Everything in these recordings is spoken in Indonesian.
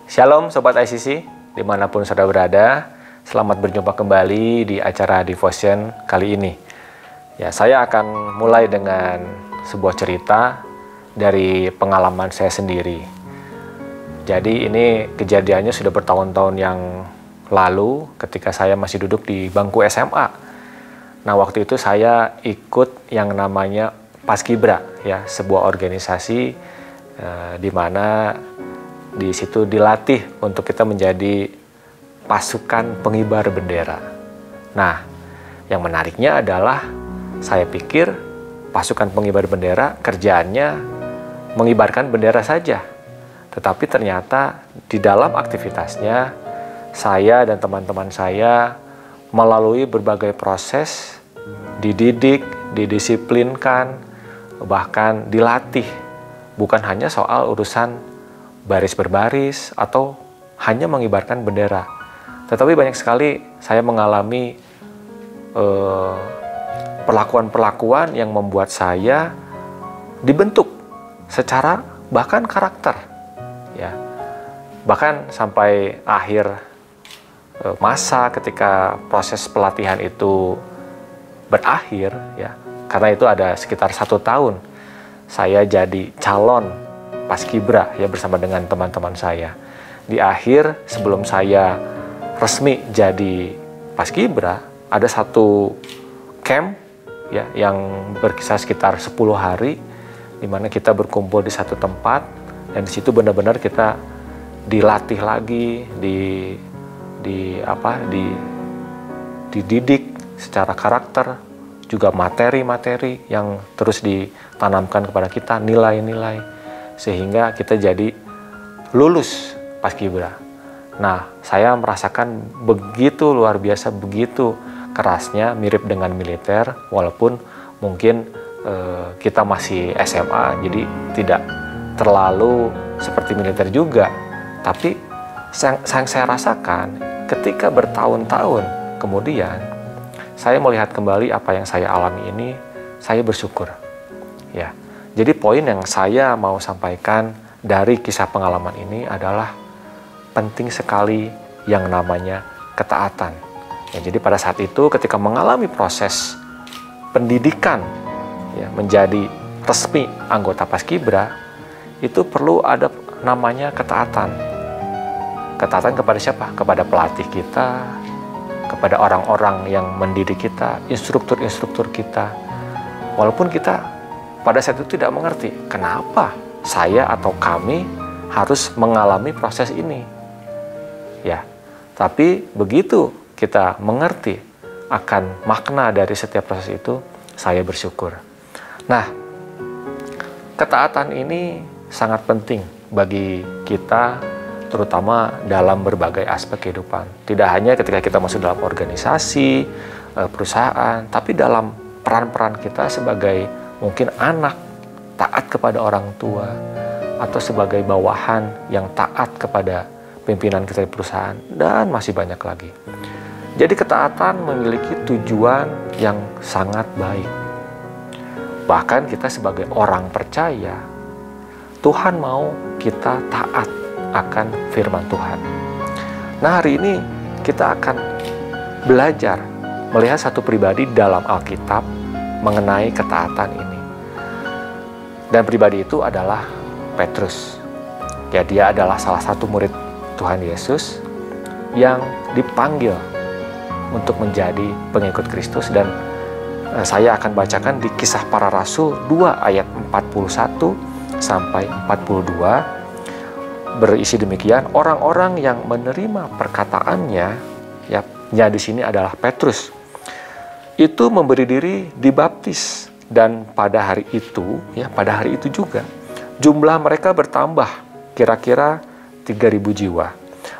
Shalom Sobat ICC, dimanapun Saudara berada. Selamat berjumpa kembali di acara Devotion kali ini. Ya, saya akan mulai dengan sebuah cerita dari pengalaman saya sendiri. Jadi ini kejadiannya sudah bertahun-tahun yang lalu ketika saya masih duduk di bangku SMA. Nah, waktu itu saya ikut yang namanya Paskibra, ya, sebuah organisasi di mana di situ dilatih untuk kita menjadi pasukan pengibar bendera. Nah, yang menariknya adalah saya pikir pasukan pengibar bendera kerjaannya mengibarkan bendera saja. Tetapi ternyata di dalam aktivitasnya saya dan teman-teman saya melalui berbagai proses dididik, didisiplinkan, bahkan dilatih. Bukan hanya soal urusan baris berbaris atau hanya mengibarkan bendera, tetapi banyak sekali saya mengalami perlakuan-perlakuan yang membuat saya dibentuk secara bahkan karakter, ya, bahkan sampai akhir masa ketika proses pelatihan itu berakhir, ya, karena itu ada sekitar 1 tahun saya jadi calon Paskibra, ya, bersama dengan teman-teman saya. Di akhir sebelum saya resmi jadi Paskibra, ada satu camp, ya, yang berkisar sekitar 10 hari di mana kita berkumpul di satu tempat, dan di situ benar-benar kita dilatih lagi, dididik secara karakter, juga materi-materi yang terus ditanamkan kepada kita, nilai-nilai, sehingga kita jadi lulus Paskibra. Nah, saya merasakan begitu luar biasa, begitu kerasnya, mirip dengan militer, walaupun mungkin kita masih SMA, jadi tidak terlalu seperti militer juga. Tapi yang saya rasakan ketika bertahun-tahun kemudian saya melihat kembali apa yang saya alami ini, saya bersyukur, ya. Jadi poin yang saya mau sampaikan dari kisah pengalaman ini adalah penting sekali yang namanya ketaatan. Ya, jadi pada saat itu ketika mengalami proses pendidikan, ya, menjadi resmi anggota Paskibra, itu perlu ada namanya ketaatan. Ketaatan kepada siapa? Kepada pelatih kita, kepada orang-orang yang mendidik kita, instruktur-instruktur kita. Walaupun kita pada saat itu tidak mengerti kenapa saya atau kami harus mengalami proses ini, ya. Tapi begitu kita mengerti akan makna dari setiap proses itu, saya bersyukur. Nah, ketaatan ini sangat penting bagi kita, terutama dalam berbagai aspek kehidupan. Tidak hanya ketika kita masuk dalam organisasi, perusahaan, tapi dalam peran-peran kita sebagai mungkin anak taat kepada orang tua, atau sebagai bawahan yang taat kepada pimpinan kita di perusahaan, dan masih banyak lagi. Jadi ketaatan memiliki tujuan yang sangat baik. Bahkan kita sebagai orang percaya, Tuhan mau kita taat akan firman Tuhan. Nah, hari ini kita akan belajar melihat satu pribadi dalam Alkitab mengenai ketaatan ini. Dan pribadi itu adalah Petrus. Ya, dia adalah salah satu murid Tuhan Yesus yang dipanggil untuk menjadi pengikut Kristus. Dan saya akan bacakan di Kisah Para Rasul 2 ayat 41 sampai 42. Berisi demikian, orang-orang yang menerima perkataannya, ya di sini adalah Petrus, itu memberi diri dibaptis. Dan pada hari itu, ya, pada hari itu juga jumlah mereka bertambah kira-kira 3.000 jiwa.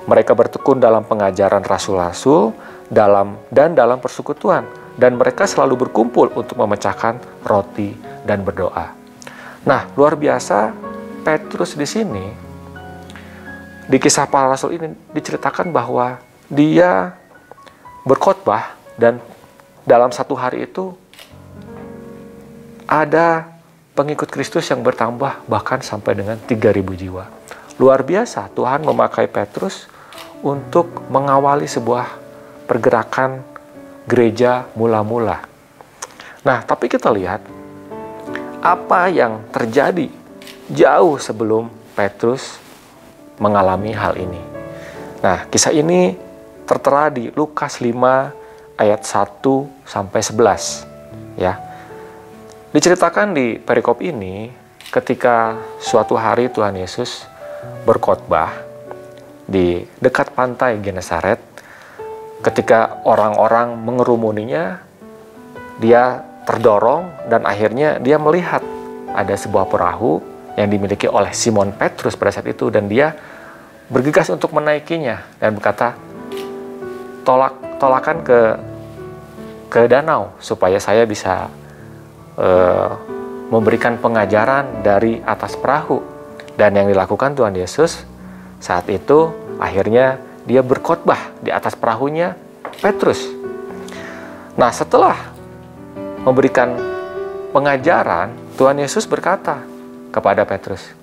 Mereka bertekun dalam pengajaran rasul-rasul dan dalam persekutuan, dan mereka selalu berkumpul untuk memecahkan roti dan berdoa. Nah, luar biasa, Petrus di sini di Kisah Para Rasul ini diceritakan bahwa dia berkhotbah, dan dalam satu hari itu ada pengikut Kristus yang bertambah bahkan sampai dengan 3.000 jiwa. luar biasa Tuhan memakai Petrus untuk mengawali sebuah pergerakan gereja mula-mula. Nah, tapi kita lihat apa yang terjadi jauh sebelum Petrus mengalami hal ini. Nah, kisah ini tertera di Lukas 5 ayat 1 sampai 11 ya. Diceritakan di perikop ini ketika suatu hari Tuhan Yesus berkhotbah di dekat pantai Genesaret, ketika orang-orang mengerumuninya, dia terdorong dan akhirnya dia melihat ada sebuah perahu yang dimiliki oleh Simon Petrus pada saat itu, dan dia bergegas untuk menaikinya dan berkata, tolakan ke danau supaya saya bisa memberikan pengajaran dari atas perahu. Dan yang dilakukan Tuhan Yesus saat itu, akhirnya dia berkhotbah di atas perahunya Petrus. Nah, setelah memberikan pengajaran, Tuhan Yesus berkata kepada Petrus,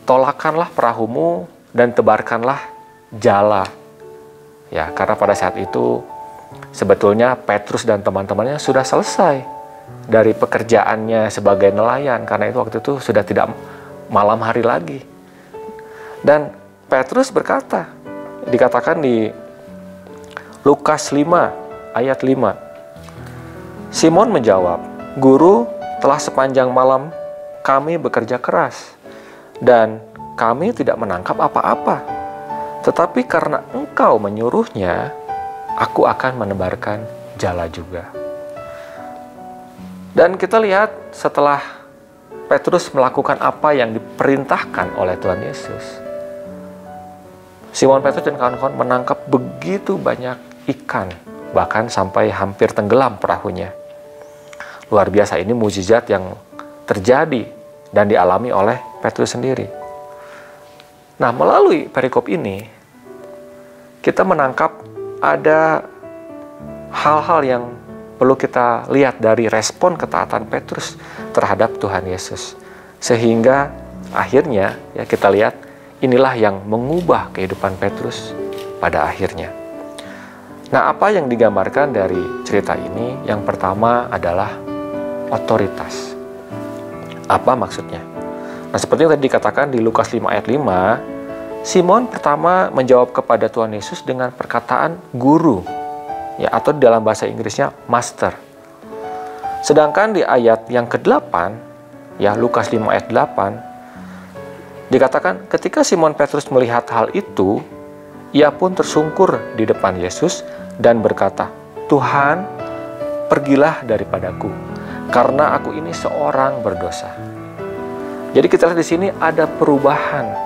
tolakanlah perahumu dan tebarkanlah jala. Ya, karena pada saat itu sebetulnya Petrus dan teman-temannya sudah selesai dari pekerjaannya sebagai nelayan, karena itu waktu itu sudah tidak malam hari lagi. Dan Petrus berkata, dikatakan di Lukas 5 ayat 5, Simon menjawab, Guru, telah sepanjang malam kami bekerja keras dan kami tidak menangkap apa-apa. Tetapi karena engkau menyuruhnya, aku akan menebarkan jala juga. Dan kita lihat setelah Petrus melakukan apa yang diperintahkan oleh Tuhan Yesus, Simon Petrus dan kawan-kawan menangkap begitu banyak ikan, bahkan sampai hampir tenggelam perahunya. Luar biasa, ini mukjizat yang terjadi dan dialami oleh Petrus sendiri. Nah, melalui perikop ini, kita menangkap ada hal-hal yang perlu kita lihat dari respon ketaatan Petrus terhadap Tuhan Yesus. Sehingga akhirnya ya kita lihat inilah yang mengubah kehidupan Petrus pada akhirnya. Nah, apa yang digambarkan dari cerita ini? Yang pertama adalah otoritas. Apa maksudnya? Nah, seperti yang tadi dikatakan di Lukas 5 ayat 5, Simon pertama menjawab kepada Tuhan Yesus dengan perkataan guru, ya, atau dalam bahasa Inggrisnya master. Sedangkan di ayat yang ke-8, ya Lukas 5 ayat 8, dikatakan ketika Simon Petrus melihat hal itu, ia pun tersungkur di depan Yesus dan berkata, Tuhan, pergilah daripadaku, karena aku ini seorang berdosa. Jadi kita lihat di sini ada perubahan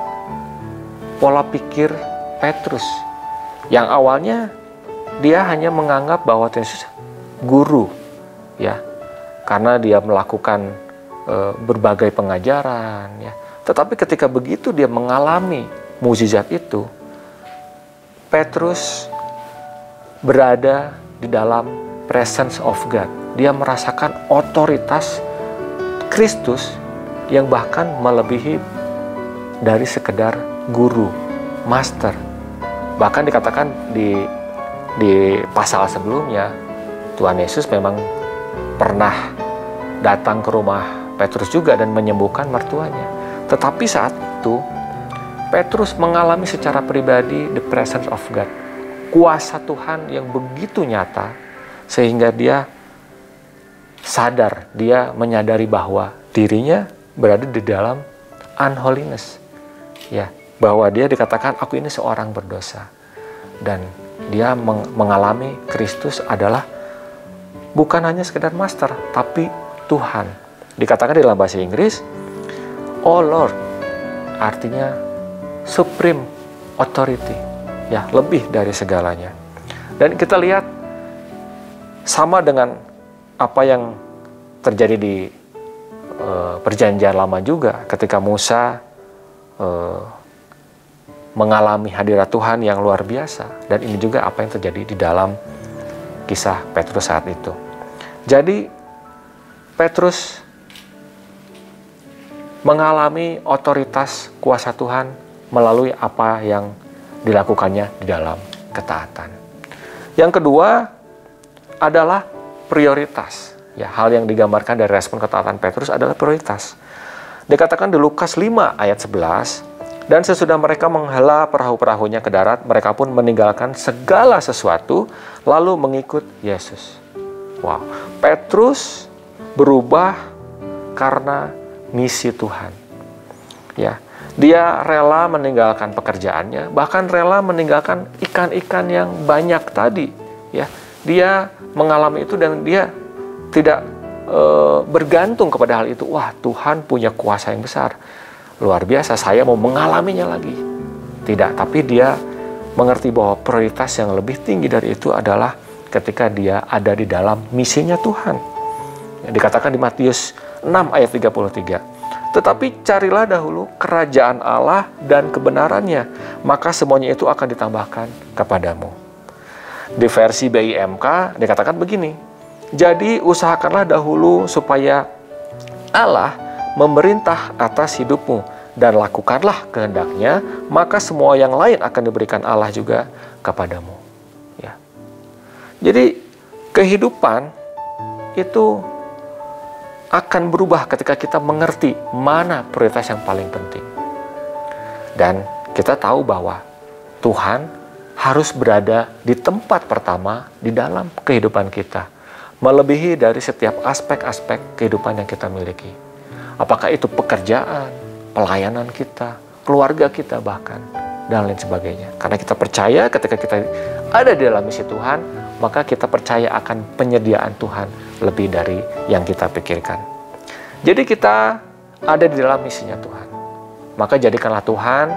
pola pikir Petrus, yang awalnya dia hanya menganggap bahwa Tuhan Yesus guru, ya, karena dia melakukan berbagai pengajaran, ya. Tetapi ketika begitu dia mengalami mukjizat itu, Petrus berada di dalam presence of God. Dia merasakan otoritas Kristus yang bahkan melebihi dari sekedar guru, master. Bahkan dikatakan di pasal sebelumnya, Tuhan Yesus memang pernah datang ke rumah Petrus juga dan menyembuhkan mertuanya. Tetapi saat itu, Petrus mengalami secara pribadi the presence of God. Kuasa Tuhan yang begitu nyata, sehingga dia sadar, dia menyadari bahwa dirinya berada di dalam unholiness. Ya, bahwa dia dikatakan, aku ini seorang berdosa. Dan dia mengalami Kristus adalah bukan hanya sekedar master, tapi Tuhan. Dikatakan dalam bahasa Inggris, Oh Lord, artinya supreme authority, ya, lebih dari segalanya. Dan kita lihat sama dengan apa yang terjadi di perjanjian lama juga, ketika Musa mengalami hadirat Tuhan yang luar biasa. Dan ini juga apa yang terjadi di dalam kisah Petrus saat itu. Jadi Petrus mengalami otoritas kuasa Tuhan melalui apa yang dilakukannya di dalam ketaatan. Yang kedua adalah prioritas. Ya, hal yang digambarkan dari respon ketaatan Petrus adalah prioritas. Dikatakan di Lukas 5 ayat 11, dan sesudah mereka menghela perahu-perahunya ke darat, mereka pun meninggalkan segala sesuatu lalu mengikut Yesus. Wow, Petrus berubah karena misi Tuhan. Ya, dia rela meninggalkan pekerjaannya, bahkan rela meninggalkan ikan-ikan yang banyak tadi. Ya, dia mengalami itu dan dia tidak bergantung kepada hal itu. Wah, Tuhan punya kuasa yang besar, luar biasa, saya mau mengalaminya lagi. Tidak, tapi dia mengerti bahwa prioritas yang lebih tinggi dari itu adalah ketika dia ada di dalam misinya Tuhan. Dikatakan di Matius 6 ayat 33, tetapi carilah dahulu kerajaan Allah dan kebenarannya, maka semuanya itu akan ditambahkan kepadamu. Di versi BIMK dikatakan begini, jadi usahakanlah dahulu supaya Allah memerintah atas hidupmu, dan lakukanlah kehendaknya, maka semua yang lain akan diberikan Allah juga kepadamu. Ya. Jadi kehidupan itu akan berubah ketika kita mengerti mana prioritas yang paling penting. Dan kita tahu bahwa Tuhan harus berada di tempat pertama di dalam kehidupan kita, melebihi dari setiap aspek-aspek kehidupan yang kita miliki. Apakah itu pekerjaan, pelayanan kita, keluarga kita bahkan, dan lain sebagainya. Karena kita percaya ketika kita ada di dalam misi Tuhan, maka kita percaya akan penyediaan Tuhan lebih dari yang kita pikirkan. Jadi kita ada di dalam misinya Tuhan. Maka jadikanlah Tuhan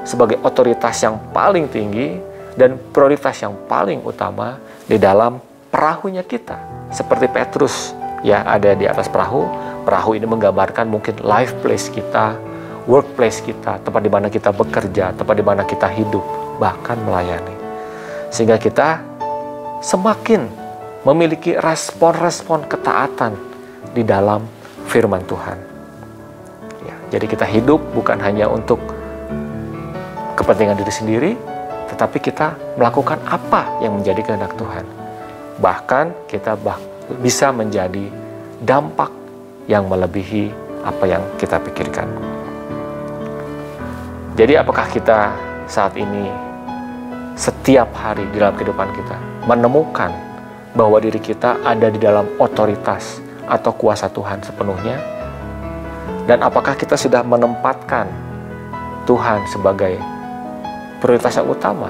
sebagai otoritas yang paling tinggi dan prioritas yang paling utama di dalam perahunya kita. Seperti Petrus ya ada di atas perahu. Perahu ini menggambarkan mungkin life place kita, workplace kita, tempat di mana kita bekerja, tempat di mana kita hidup, bahkan melayani. Sehingga kita semakin memiliki respon-respon ketaatan di dalam firman Tuhan. Ya, jadi kita hidup bukan hanya untuk kepentingan diri sendiri, tetapi kita melakukan apa yang menjadi kehendak Tuhan. Bahkan kita bisa menjadi dampak yang melebihi apa yang kita pikirkan. Jadi apakah kita saat ini setiap hari di dalam kehidupan kita menemukan bahwa diri kita ada di dalam otoritas atau kuasa Tuhan sepenuhnya? Dan apakah kita sudah menempatkan Tuhan sebagai prioritas yang utama,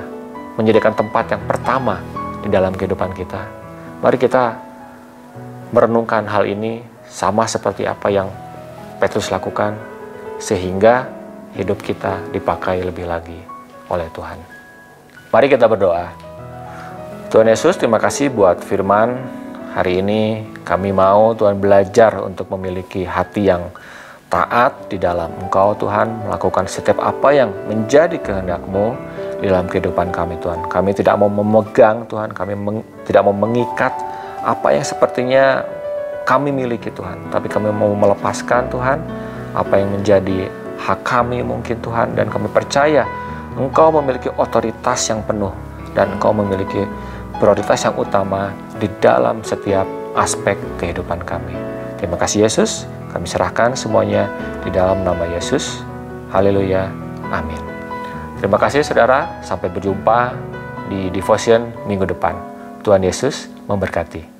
menjadikan tempat yang pertama di dalam kehidupan kita? Mari kita merenungkan hal ini sama seperti apa yang Petrus lakukan, sehingga hidup kita dipakai lebih lagi oleh Tuhan. Mari kita berdoa. Tuhan Yesus, terima kasih buat firman hari ini. Kami mau Tuhan belajar untuk memiliki hati yang taat di dalam Engkau Tuhan, melakukan setiap apa yang menjadi kehendak-Mu di dalam kehidupan kami Tuhan. Kami tidak mau memegang Tuhan, kami tidak mau mengikat apa yang sepertinya kami miliki Tuhan, tapi kami mau melepaskan Tuhan apa yang menjadi hak kami mungkin Tuhan, dan kami percaya Engkau memiliki otoritas yang penuh dan Engkau memiliki prioritas yang utama di dalam setiap aspek kehidupan kami. Terima kasih Yesus, kami serahkan semuanya di dalam nama Yesus. Haleluya, amin. Terima kasih saudara, sampai berjumpa di Devotion minggu depan. Tuhan Yesus memberkati.